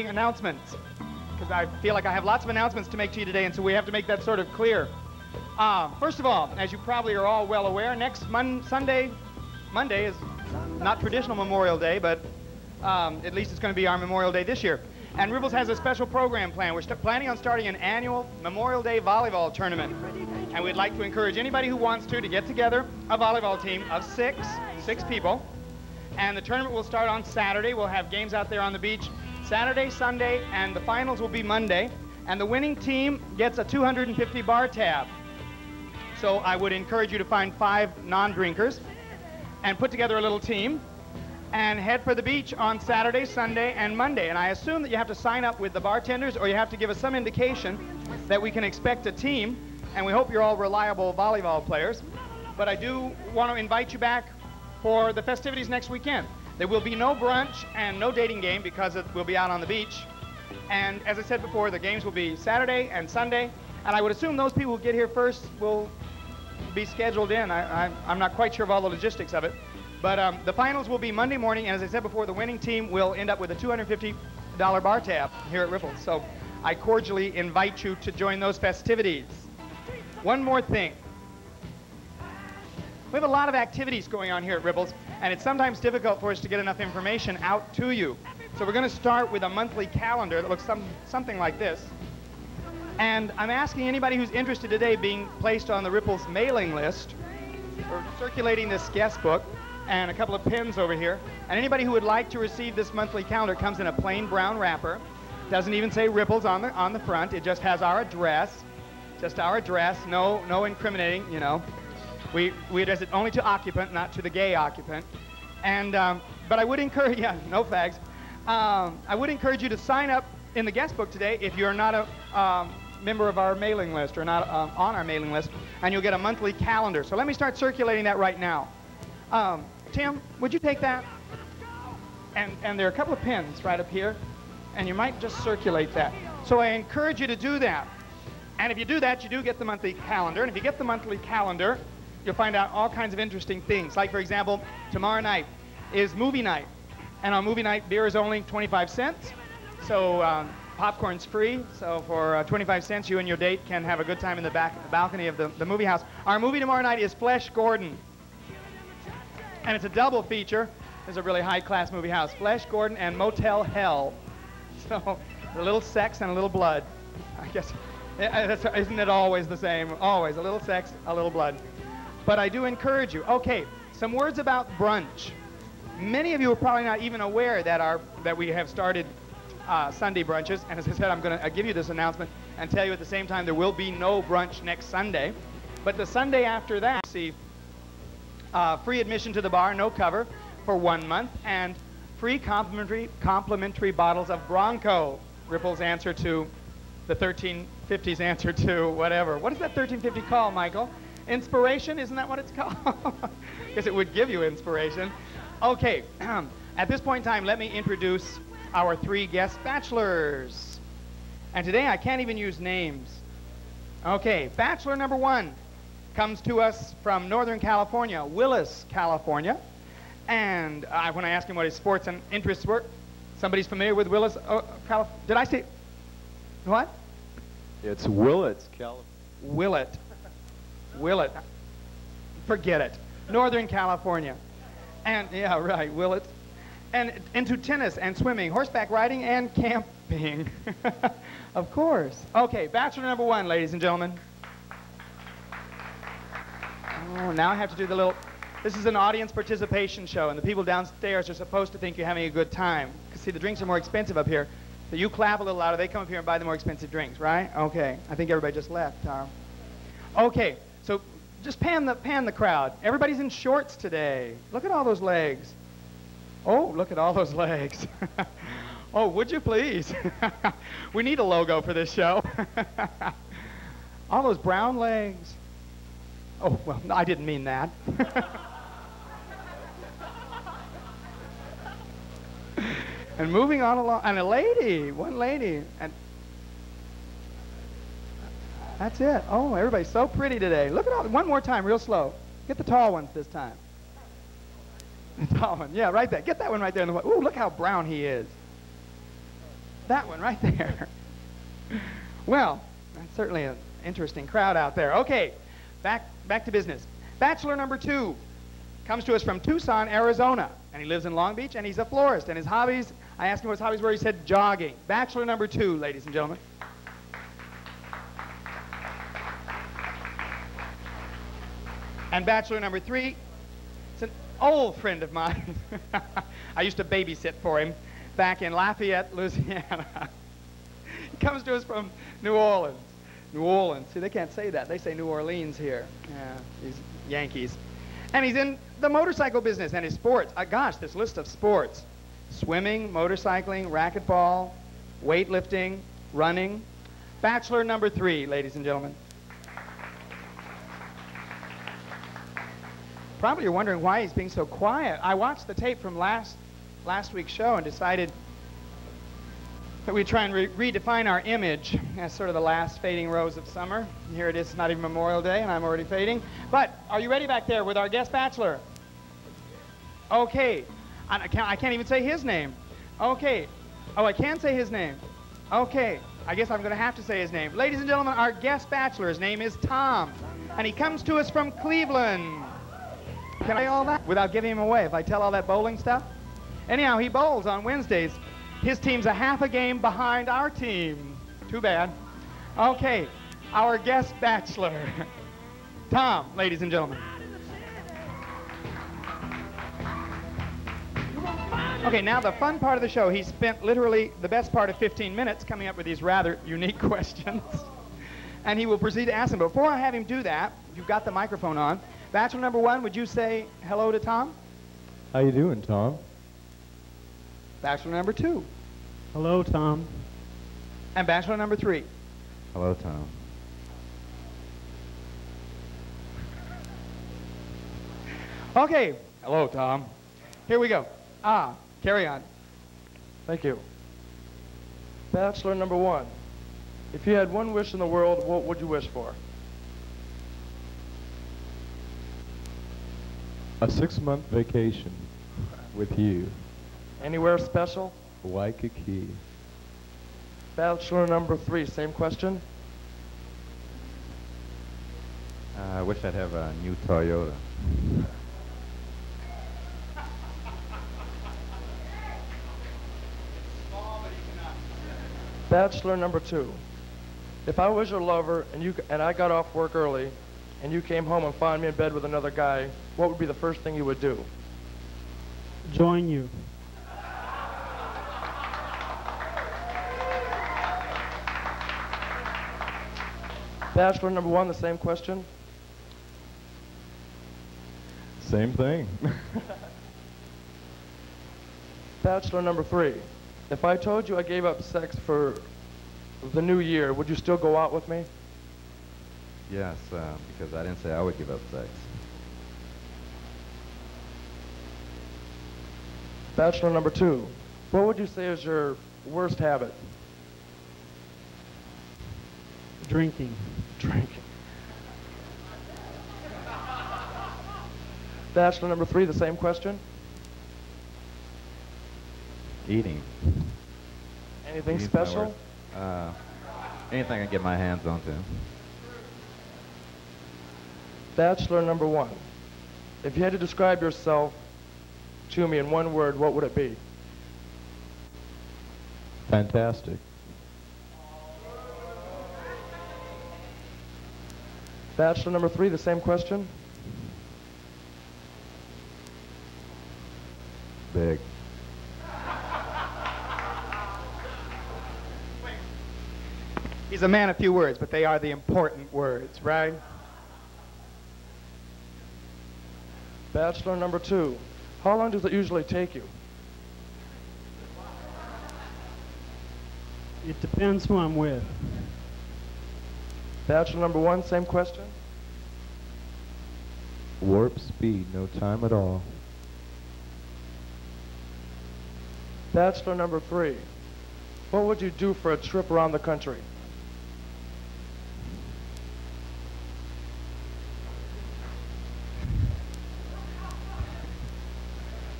announcements, because I feel like I have lots of announcements to make to you today, and so we have to make that sort of clear. First of all, as you probably are all well aware, next Monday is not traditional Memorial Day, but at least it's going to be our Memorial Day this year. And Ripples has a special program planned. We're planning on starting an annual Memorial Day volleyball tournament. And we'd like to encourage anybody who wants to get together a volleyball team of six people. And the tournament will start on Saturday. We'll have games out there on the beach Saturday, Sunday, and the finals will be Monday. And the winning team gets a 250 bar tab. So I would encourage you to find 5 non-drinkers and put together a little team and head for the beach on Saturday, Sunday, and Monday. And I assume that you have to sign up with the bartenders, or you have to give us some indication that we can expect a team, and we hope you're all reliable volleyball players. But I do want to invite you back for the festivities next weekend. There will be no brunch and no dating game because we'll be out on the beach. And as I said before, the games will be Saturday and Sunday, and I would assume those people who get here first will be scheduled in. I'm not quite sure of all the logistics of it. But the finals will be Monday morning, and as I said before, the winning team will end up with a $250 bar tab here at Ripples. So I cordially invite you to join those festivities. One more thing. We have a lot of activities going on here at Ripples, and it's sometimes difficult for us to get enough information out to you. So we're going to start with a monthly calendar that looks something like this. And I'm asking anybody who's interested today being placed on the Ripples mailing list or circulating this guest book, and a couple of pins over here. And anybody who would like to receive this monthly calendar comes in a plain brown wrapper. Doesn't even say Ripples on the front. It just has our address. Just our address. No incriminating, you know. We address it only to occupant, not to the gay occupant. And but I would encourage, yeah, no fags. I would encourage you to sign up in the guest book today if you're not a member of our mailing list or not on our mailing list, and you'll get a monthly calendar. So let me start circulating that right now. Tim, would you take that? And there are a couple of pins right up here, and you might just circulate that. So I encourage you to do that. And if you do that, you do get the monthly calendar. And if you get the monthly calendar, you'll find out all kinds of interesting things. Like, for example, tomorrow night is movie night. And on movie night, beer is only 25 cents. So popcorn's free. So for 25 cents, you and your date can have a good time in the balcony of the movie house. Our movie tomorrow night is Flesh Gordon. And it's a double feature. It's a really high-class movie house. Flesh Gordon and Motel Hell. So a little sex and a little blood. I guess, isn't it always the same? Always, a little sex, a little blood. But I do encourage you. Okay, some words about brunch. Many of you are probably not even aware that we have started Sunday brunches. And as I said, I'm going to give you this announcement and tell you at the same time there will be no brunch next Sunday. But the Sunday after that, see, free admission to the bar, no cover, for 1 month, and free complimentary bottles of Bronco. Ripples' answer to the 1350's answer to whatever. What is that 1350 called, Michael? Inspiration? Isn't that what it's called? Because it would give you inspiration. Okay, at this point in time, let me introduce our 3 guest bachelors. And today I can't even use names. Okay, bachelor number 1 comes to us from Northern California, Willis, California. And when I asked him what his sports and interests were, somebody's familiar with Willis, did I say, what? It's Willett, California. Willett. Willett. Forget it. Northern California. And, yeah, right, Willett. And into tennis and swimming, horseback riding, and camping. Of course. Okay, bachelor number 1, ladies and gentlemen. Oh, now I have to do the little... This is an audience participation show, and the people downstairs are supposed to think you're having a good time. Because, see, the drinks are more expensive up here. So you clap a little louder, they come up here and buy the more expensive drinks, right? Okay. I think everybody just left. Okay, so just pan the crowd. Everybody's in shorts today. Look at all those legs. Oh, look at all those legs. Oh, would you please? We need a logo for this show. All those brown legs. Oh, well, no, I didn't mean that. And moving on along, and a lady, one lady, and that's it. Oh, everybody's so pretty today. Look at all, one more time, real slow. Get the tall ones this time. The tall one, yeah, right there. Get that one right there in the, ooh, look how brown he is. That one right there. Well, that's certainly an interesting crowd out there. Okay, back to business. Bachelor number 2 comes to us from Tucson, Arizona, and he lives in Long Beach, and he's a florist. And his hobbies, I asked him what his hobbies were, he said jogging. Bachelor number 2, ladies and gentlemen. And bachelor number 3, it's an old friend of mine. I used to babysit for him back in Lafayette, Louisiana. He comes to us from New Orleans. New Orleans. See, they can't say that. They say New Orleans here. Yeah, these Yankees. And he's in the motorcycle business and his sports. Gosh, this list of sports. Swimming, motorcycling, racquetball, weightlifting, running. Bachelor number 3, ladies and gentlemen. Probably you're wondering why he's being so quiet. I watched the tape from last week's show and decided that we'd try and redefine our image as sort of the last fading rose of summer. And here it is, not even Memorial Day, and I'm already fading. But are you ready back there with our guest bachelor? Okay. I can't even say his name. Okay. Oh, I can say his name. Okay. I guess I'm going to have to say his name. Ladies and gentlemen, our guest bachelor, his name is Tom, and he comes to us from Cleveland. Can I say all that without giving him away if I tell all that bowling stuff? Anyhow, he bowls on Wednesdays. His team's a half a game behind our team. Too bad. Okay, our guest bachelor, Tom, ladies and gentlemen. Okay, now the fun part of the show. He spent literally the best part of 15 minutes coming up with these rather unique questions. And he will proceed to ask them. But before I have him do that, if you've got the microphone on, bachelor number 1, would you say hello to Tom? How you doing, Tom? Bachelor number 2. Hello, Tom. And bachelor number 3. Hello, Tom. Okay. Hello, Tom. Here we go. Carry on. Thank you. Bachelor number 1. If you had one wish in the world, what would you wish for? A 6-month vacation with you. Anywhere special? Waikiki. Bachelor number 3, same question. I wish I'd have a new Toyota. Bachelor number 2. If I was your lover and I got off work early and you came home and found me in bed with another guy, what would be the first thing you would do? Join you. Bachelor number 1, the same question. Same thing. Bachelor number 3. If I told you I gave up sex for the new year, would you still go out with me? Yes, because I didn't say I would give up sex. Bachelor number 2. What would you say is your worst habit? Drinking. Drinking. Bachelor number 3, the same question. Eating. Anything Eating's my special? worst. Anything I can get my hands onto. Bachelor number 1. If you had to describe yourself to me in one word, what would it be? Fantastic. Bachelor number 3, the same question. Big. He's a man of few words, but they are the important words, right? Bachelor number 2. How long does it usually take you? It depends who I'm with. Bachelor number 1, same question. Warp speed, no time at all. Bachelor number 3. What would you do for a trip around the country?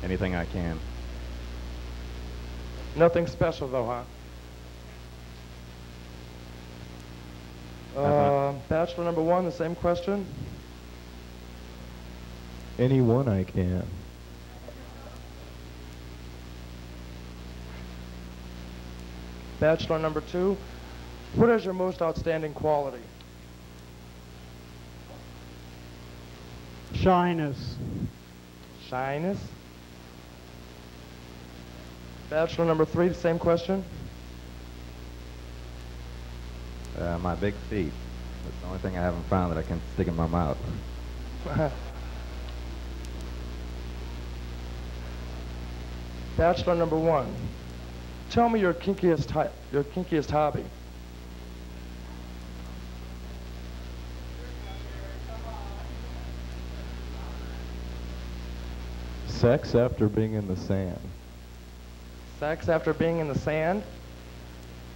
Anything I can. Nothing special though, huh? Bachelor number one, the same question. Anyone I can. Bachelor number two, what is your most outstanding quality? Shyness. Shyness. Bachelor number three, the same question. My big feet. That's the only thing I haven't found that I can stick in my mouth. Bachelor number one, tell me your kinkiest hobby. Sex after being in the sand. Sex after being in the sand.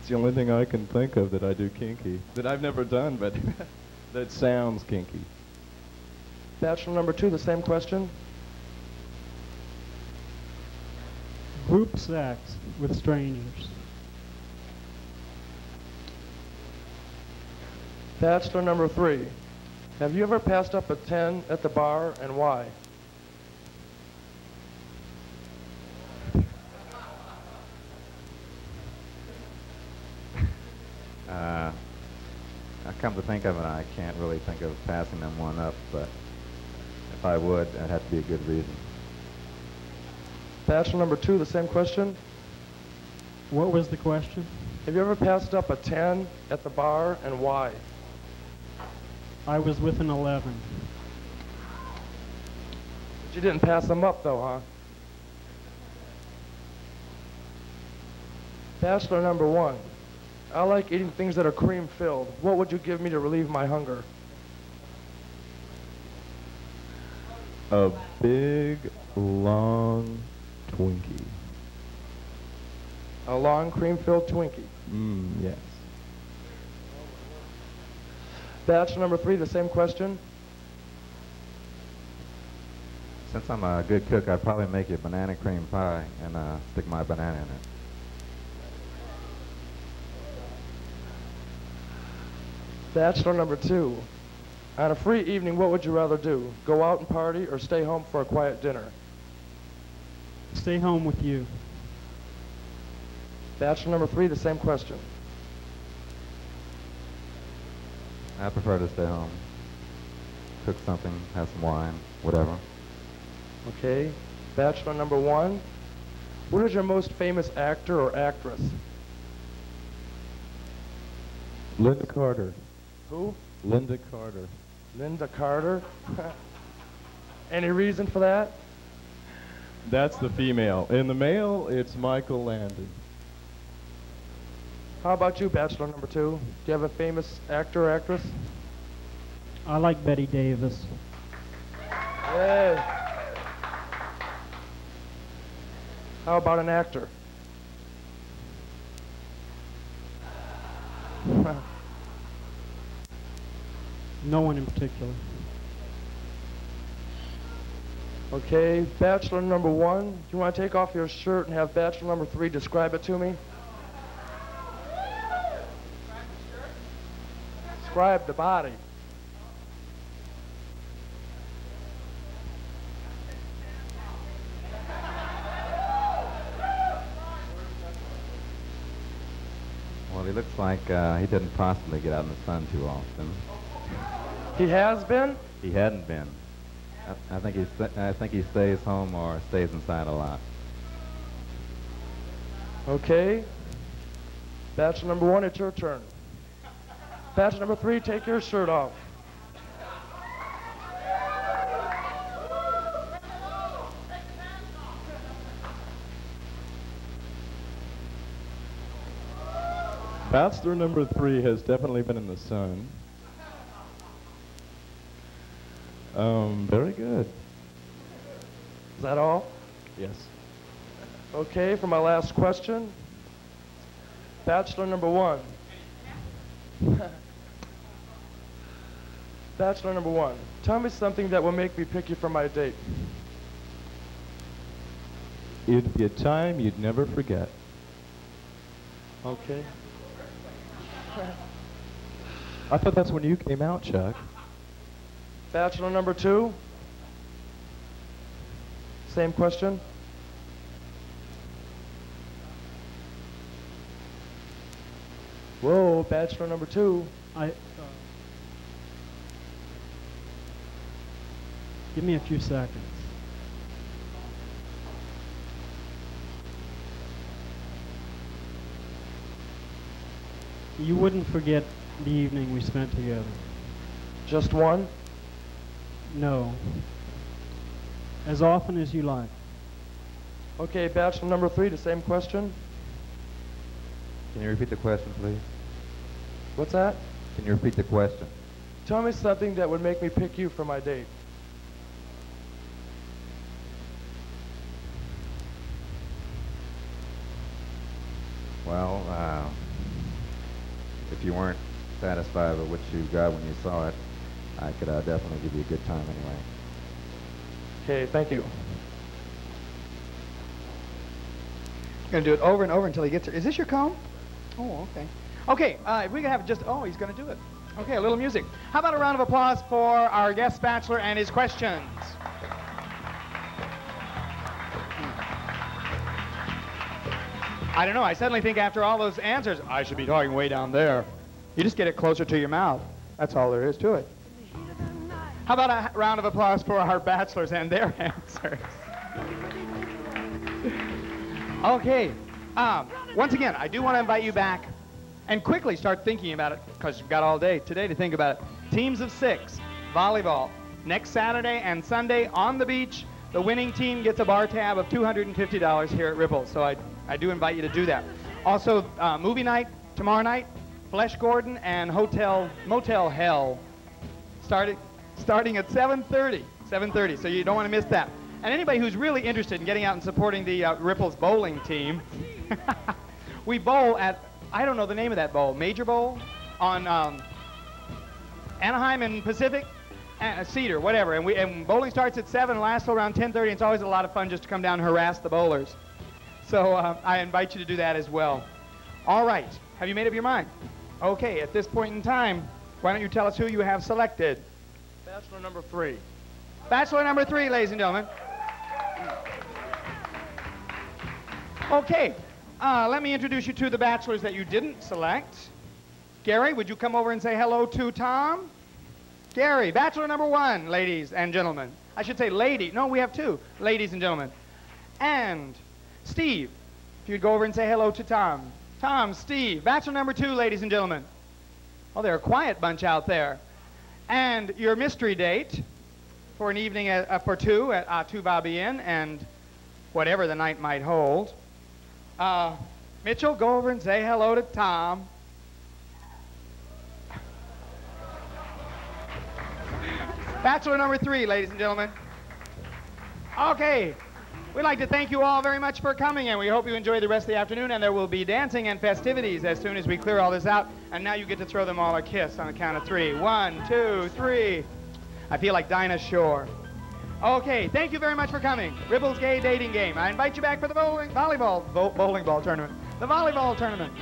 It's the only thing I can think of that I do kinky. That I've never done, but that sounds kinky. Bachelor number two, the same question. Group sex with strangers. Bachelor number three, have you ever passed up a 10 at the bar and why? I come to think of it, I can't really think of passing them one up, but if I would, it'd have to be a good reason. Bachelor number two, the same question. What was the question? Have you ever passed up a 10 at the bar and why? I was with an 11. But you didn't pass them up though, huh? Bachelor number one, I like eating things that are cream filled. What would you give me to relieve my hunger? A big, long Twinkie. A long cream filled Twinkie. Yes. Bachelor number three, the same question. Since I'm a good cook, I'd probably make you a banana cream pie and stick my banana in it. Bachelor number two, on a free evening, what would you rather do? Go out and party or stay home for a quiet dinner? Stay home with you. Bachelor number three, the same question. I prefer to stay home. Cook something, have some wine, whatever. Okay. Bachelor number one, what is your most famous actor or actress? Linda Carter. Who? Linda Carter. Linda Carter. Any reason for that? That's the female. In the male, it's Michael Landon. How about you, Bachelor number two? Do you have a famous actor or actress? I like Betty Davis. Yay. How about an actor? No one in particular. Okay, Bachelor number one, do you want to take off your shirt and have Bachelor number three describe it to me? Describe the body. Well, he looks like he didn't possibly get out in the sun too often. He has been? He hadn't been. I think he stays home or stays inside a lot. Okay. Bachelor number one, it's your turn. Bachelor number three, take your shirt off. Bachelor number three has definitely been in the sun. Very good. Is that all? Yes. Okay, for my last question. Bachelor number one. Bachelor number one, tell me something that will make me pick you for my date. It'd be a time you'd never forget. Okay. I thought that's when you came out, Chuck. Bachelor number 2. Same question. Whoa, bachelor number 2. Give me a few seconds. You wouldn't forget the evening we spent together. Just one? No. As often as you like. Okay, bachelor number 3, the same question. Can you repeat the question, please? What's that? Can you repeat the question? Tell me something that would make me pick you for my date. Well, if you weren't satisfied with what you got when you saw it, I could definitely give you a good time anyway. Okay, thank you. Going to do it over and over until he gets it. Is this your comb? Oh, okay. Okay, if we could have just, oh, he's going to do it. Okay, a little music. How about a round of applause for our guest bachelor and his questions? I don't know. I suddenly think after all those answers, I should be talking way down there. You just get it closer to your mouth. That's all there is to it. How about a round of applause for our bachelors and their answers? Okay. Once again, I do want to invite you back and quickly start thinking about it, because you've got all day today to think about it. Teams of 6, volleyball, next Saturday and Sunday on the beach. The winning team gets a bar tab of $250 here at Ripples, so I do invite you to do that. Also, movie night tomorrow night, Flesh Gordon and Motel Hell, starting at 7:30, so you don't want to miss that. And anybody who's really interested in getting out and supporting the Ripples bowling team, we bowl at, I don't know the name of that bowl, Major Bowl on Anaheim and Pacific, Cedar, whatever. And bowling starts at 7 and lasts till around 10:30. It's always a lot of fun just to come down and harass the bowlers. So I invite you to do that as well. All right, have you made up your mind? Okay, at this point in time, why don't you tell us who you have selected? Bachelor number 3. Bachelor number 3, ladies and gentlemen. Okay, let me introduce you to the bachelors that you didn't select. Gary, would you come over and say hello to Tom? Gary, bachelor number 1, ladies and gentlemen. I should say lady. No, we have 2, ladies and gentlemen. And Steve, if you'd go over and say hello to Tom. Tom, Steve, bachelor number 2, ladies and gentlemen. Oh, they're a quiet bunch out there. And your mystery date for an evening for 2 at Tuvabe Inn and whatever the night might hold. Mitchell, go over and say hello to Tom. Bachelor number 3, ladies and gentlemen. Okay, we'd like to thank you all very much for coming, and we hope you enjoy the rest of the afternoon, and there will be dancing and festivities as soon as we clear all this out. And now you get to throw them all a kiss on the count of 3. 1, 2, 3. I feel like Dinah Shore. Okay, thank you very much for coming. Ripples Gay Dating Game. I invite you back for the volleyball tournament. The volleyball tournament.